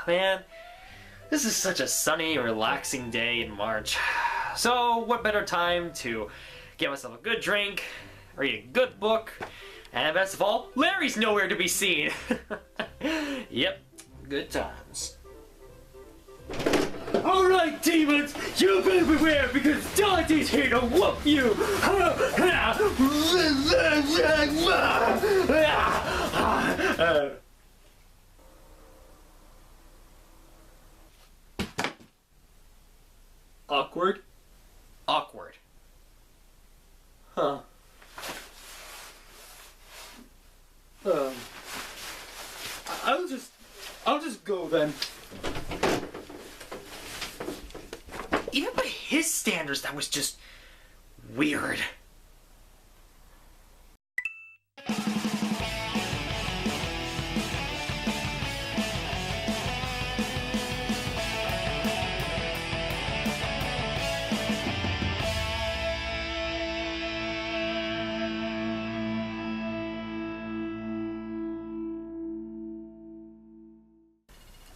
Man, this is such a sunny, relaxing day in March. So, what better time to get myself a good drink, read a good book, and best of all, Larry's nowhere to be seen. Yep, good times. Alright, demons, you better beware because Dante's here to whoop you! Awkward? Awkward. Huh. I'll just go then. Even by his standards, that was just weird.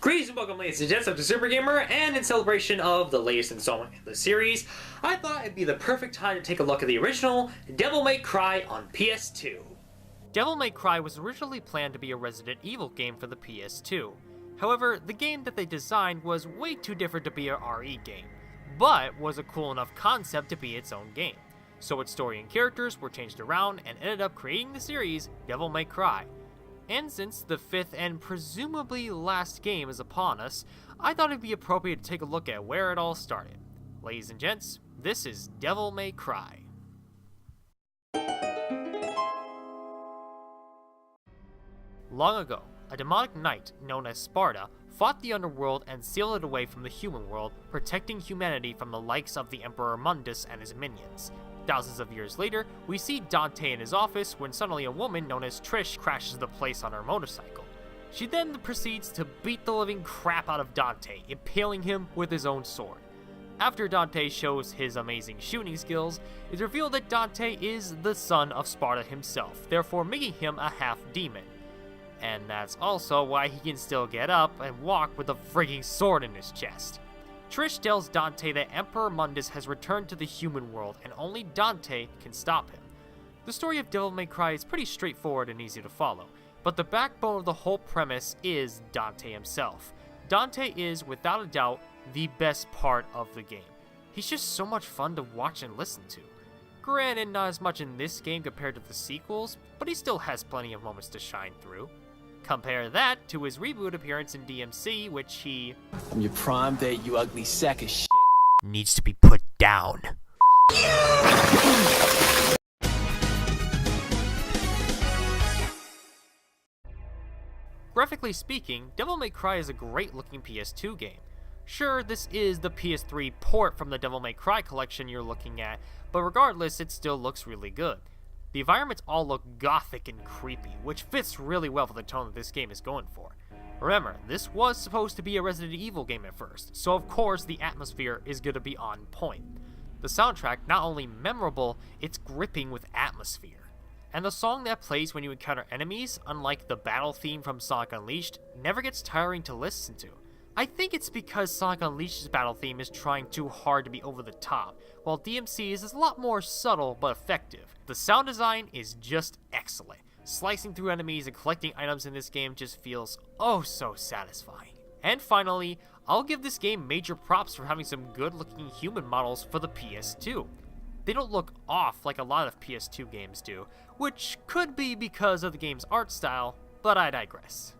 Greetings and welcome, ladies and gents, up to Super Gamer, and in celebration of the latest installment in the series, I thought it'd be the perfect time to take a look at the original Devil May Cry on PS2. Devil May Cry was originally planned to be a Resident Evil game for the PS2. However, the game that they designed was way too different to be a RE game, but was a cool enough concept to be its own game. So its story and characters were changed around and ended up creating the series Devil May Cry. And since the fifth and presumably last game is upon us, I thought it'd be appropriate to take a look at where it all started. Ladies and gents, this is Devil May Cry. Long ago, a demonic knight known as Sparda fought the underworld and sealed it away from the human world, protecting humanity from the likes of the Emperor Mundus and his minions. Thousands of years later, we see Dante in his office when suddenly a woman known as Trish crashes the place on her motorcycle. She then proceeds to beat the living crap out of Dante, impaling him with his own sword. After Dante shows his amazing shooting skills, it's revealed that Dante is the son of Sparda himself, therefore making him a half-demon. And that's also why he can still get up and walk with a frigging sword in his chest. Trish tells Dante that Emperor Mundus has returned to the human world and only Dante can stop him. The story of Devil May Cry is pretty straightforward and easy to follow, but the backbone of the whole premise is Dante himself. Dante is, without a doubt, the best part of the game. He's just so much fun to watch and listen to. Granted, not as much in this game compared to the sequels, but he still has plenty of moments to shine through. Compare that to his reboot appearance in DMC, which he... I'm your prime date, you ugly sack of shit. ...needs to be put down. Graphically speaking, Devil May Cry is a great-looking PS2 game. Sure, this is the PS3 port from the Devil May Cry collection you're looking at, but regardless, it still looks really good. The environments all look gothic and creepy, which fits really well for the tone that this game is going for. Remember, this was supposed to be a Resident Evil game at first, so of course the atmosphere is going to be on point. The soundtrack, not only memorable, it's gripping with atmosphere. And the song that plays when you encounter enemies, unlike the battle theme from Sonic Unleashed, never gets tiring to listen to. I think it's because Sonic Unleashed's battle theme is trying too hard to be over the top, while DMC's is a lot more subtle but effective. The sound design is just excellent. Slicing through enemies and collecting items in this game just feels oh so satisfying. And finally, I'll give this game major props for having some good looking human models for the PS2. They don't look off like a lot of PS2 games do, which could be because of the game's art style, but I digress.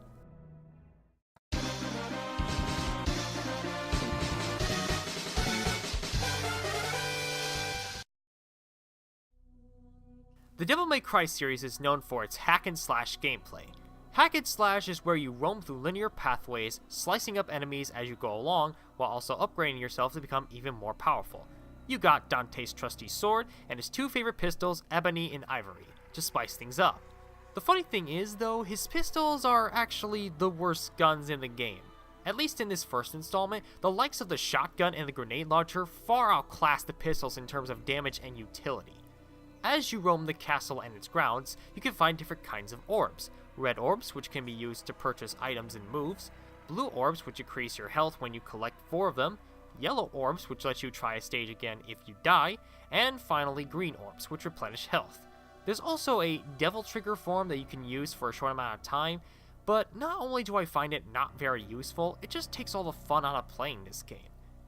The Devil May Cry series is known for its hack-and-slash gameplay. Hack-and-slash is where you roam through linear pathways, slicing up enemies as you go along, while also upgrading yourself to become even more powerful. You got Dante's trusty sword, and his two favorite pistols, Ebony and Ivory, to spice things up. The funny thing is, though, his pistols are actually the worst guns in the game. At least in this first installment, the likes of the shotgun and the grenade launcher far outclass the pistols in terms of damage and utility. As you roam the castle and its grounds, you can find different kinds of orbs. Red orbs, which can be used to purchase items and moves, blue orbs, which increase your health when you collect 4 of them, yellow orbs, which lets you try a stage again if you die, and finally green orbs, which replenish health. There's also a Devil Trigger form that you can use for a short amount of time, but not only do I find it not very useful, it just takes all the fun out of playing this game.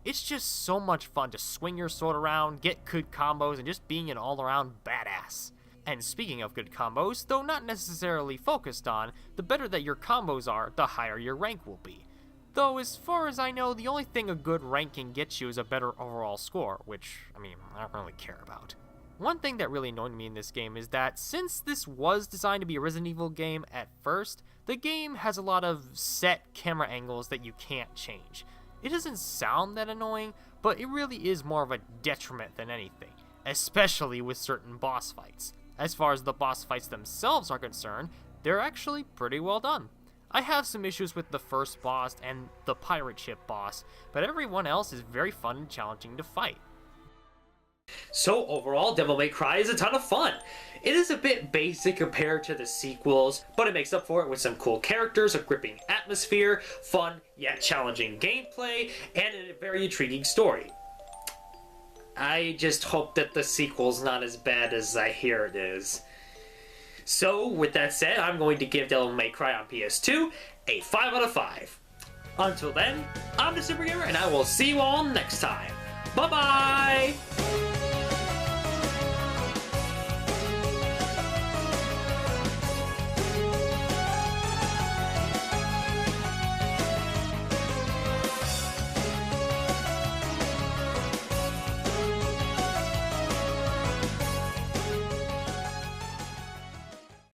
It's just so much fun to swing your sword around, get good combos, and just being an all-around badass. And speaking of good combos, though not necessarily focused on, the better that your combos are, the higher your rank will be. Though as far as I know, the only thing a good rank can get you is a better overall score, which, I don't really care about. One thing that really annoyed me in this game is that since this was designed to be a Resident Evil game at first, the game has a lot of set camera angles that you can't change. It doesn't sound that annoying, but it really is more of a detriment than anything, especially with certain boss fights. As far as the boss fights themselves are concerned, they're actually pretty well done. I have some issues with the first boss and the pirate ship boss, but everyone else is very fun and challenging to fight. So overall, Devil May Cry is a ton of fun. It is a bit basic compared to the sequels, but it makes up for it with some cool characters, a gripping atmosphere, fun yet challenging gameplay, and a very intriguing story. I just hope that the sequel's not as bad as I hear it is. So, with that said, I'm going to give Devil May Cry on PS2 a 5 out of 5. Until then, I'm the Super Gamer, and I will see you all next time. Bye-bye!